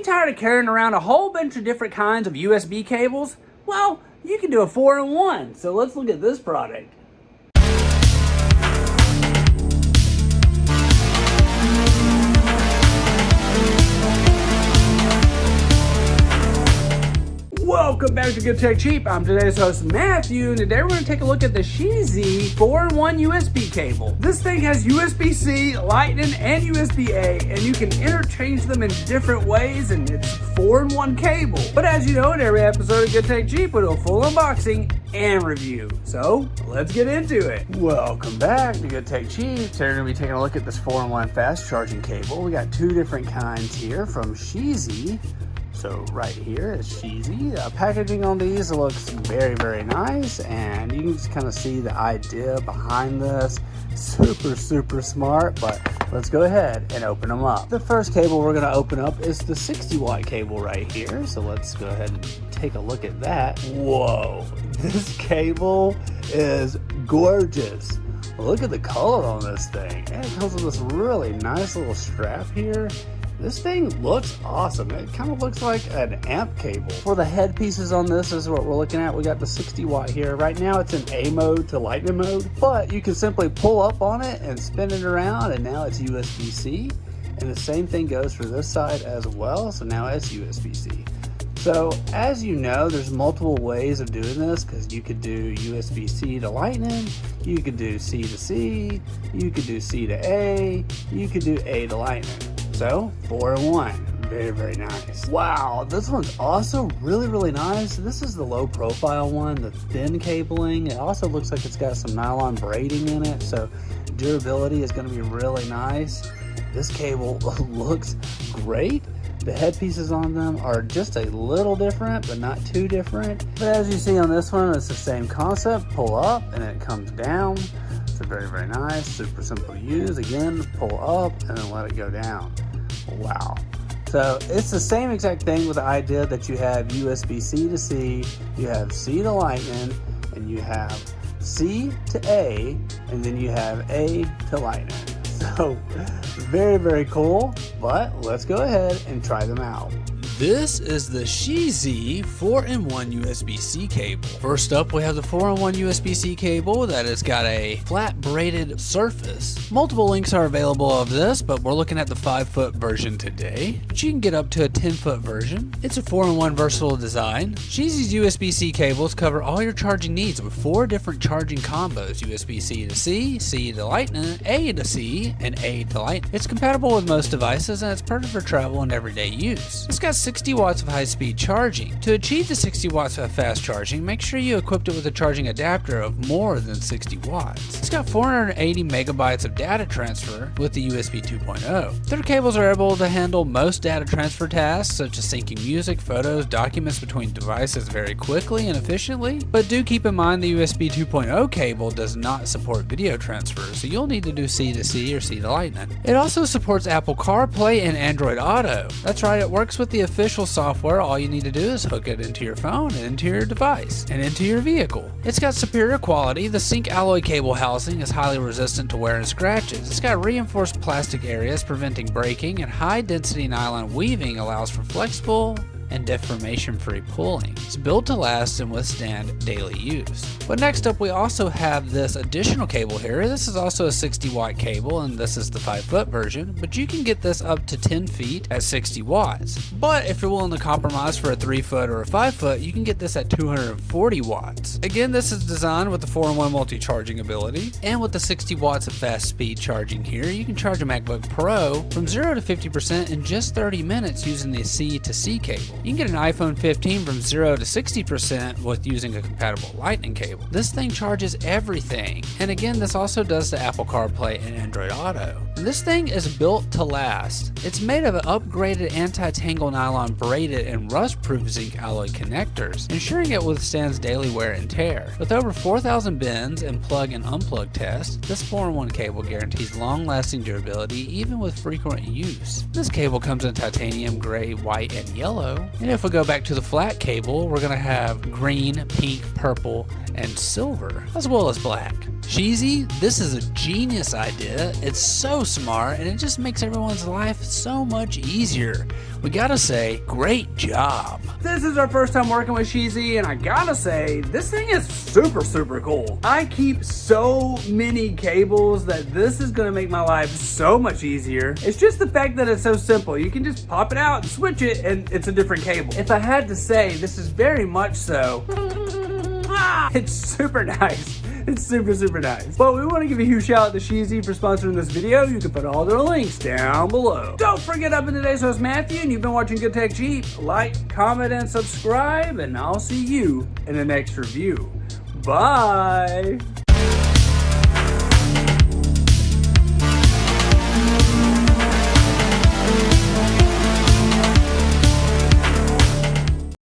you tired of carrying around a whole bunch of different kinds of USB cables? Well, you can do a 4-in-1. So let's look at this product. Welcome back to Good Tech Cheap. I'm today's host Matthew, and today we're going to take a look at the SHEZI 4-in-1 USB cable. This thing has USB-C, Lightning, and USB-A, and you can interchange them in different ways, and it's 4-in-1 cable. But as you know, in every episode of Good Tech Cheap, we do a full unboxing and review. So let's get into it. Welcome back to Good Tech Cheap. Today we're going to be taking a look at this 4-in-1 fast charging cable. We got two different kinds here from SHEZI. So right here is SHEZI. Packaging on these looks very, very nice, and you can just kind of see the idea behind this. Super smart, but let's go ahead and open them up. The first cable we're going to open up is the 60-watt cable right here. So let's go ahead and take a look at that. Whoa, this cable is gorgeous. Look at the color on this thing. And it comes with this really nice little strap here. This thing looks awesome. It kind of looks like an amp cable. For the head pieces on this is what we're looking at. We got the 60 watt here. Right now it's in A mode to Lightning mode, but you can simply pull up on it and spin it around, and now it's USB-C. And the same thing goes for this side as well. So now it's USB-C. So as you know, there's multiple ways of doing this, because you could do USB-C to Lightning, you could do C to C, you could do C to A, you could do A to Lightning. So 4-in-1, very nice. Wow, this one's also really nice. This is the low profile one, the thin cabling. It also looks like it's got some nylon braiding in it, so durability is going to be really nice. This cable looks great. The head pieces on them are just a little different, but not too different. But as you see on this one, it's the same concept. Pull up and it comes down. So very nice, super simple to use. Again, pull up and then let it go down. Wow. So it's the same exact thing with the idea that you have USB-C to C, you have C to Lightning, and you have C to A, and then you have A to Lightning. So very cool, but let's go ahead and try them out. This is the SHEZI 4-in-1 USB-C cable. First up, we have the 4-in-1 USB-C cable that has got a flat braided surface. Multiple links are available of this, but we're looking at the 5-foot version today. But you can get up to a 10-foot version. It's a 4-in-1 versatile design. SHEZI's USB-C cables cover all your charging needs with 4 different charging combos: USB-C to C, C to Lightning, A to C, and A to Lightning. It's compatible with most devices, and it's perfect for travel and everyday use. It's got 60 watts of high-speed charging. To achieve the 60 watts of fast charging, make sure you equipped it with a charging adapter of more than 60 watts. It's got 480 megabytes of data transfer with the USB 2.0. Their cables are able to handle most data transfer tasks, such as syncing music, photos, documents between devices very quickly and efficiently, but do keep in mind the USB 2.0 cable does not support video transfer, so you'll need to do C to C or C to Lightning. It also supports Apple CarPlay and Android Auto. That's right, it works with the official software. All you need to do is hook it into your phone and into your device and into your vehicle. It's got superior quality. The Sync alloy cable housing is highly resistant to wear and scratches. It's got reinforced plastic areas preventing breaking, and high density nylon weaving allows for flexible and deformation-free pulling. It's built to last and withstand daily use. But next up, we also have this additional cable here. This is also a 60-watt cable, and this is the 5-foot version, but you can get this up to 10 feet at 60 watts. But if you're willing to compromise for a 3-foot or a 5-foot, you can get this at 240 watts. Again, this is designed with the 4-in-1 multi-charging ability, and with the 60 watts of fast speed charging here, you can charge a MacBook Pro from 0 to 50% in just 30 minutes using the C to C cable. You can get an iPhone 15 from 0 to 60% with using a compatible Lightning cable. This thing charges everything. And again, this also does the Apple CarPlay and Android Auto. And this thing is built to last. It's made of upgraded anti-tangle nylon braided and rust-proof zinc alloy connectors, ensuring it withstands daily wear and tear. With over 4,000 bends and plug and unplug tests, this 4-in-1 cable guarantees long-lasting durability even with frequent use. This cable comes in titanium, gray, white, and yellow. And if we go back to the flat cable, we're going to have green, pink, purple, and silver, as well as black. SHEZI, this is a genius idea. It's so smart and it just makes everyone's life so much easier. We gotta say, great job. This is our first time working with SHEZI, and I gotta say, this thing is super cool. I keep so many cables that this is gonna make my life so much easier. It's just the fact that it's so simple. You can just pop it out and switch it and it's a different cable. If I had to say, this is very much so. It's super nice. It's super nice. But we want to give a huge shout out to SHEZI for sponsoring this video. You can put all their links down below. Don't forget, I've been today's host Matthew, and you've been watching Good Tech Cheap. Like, comment, and subscribe, and I'll see you in the next review. Bye.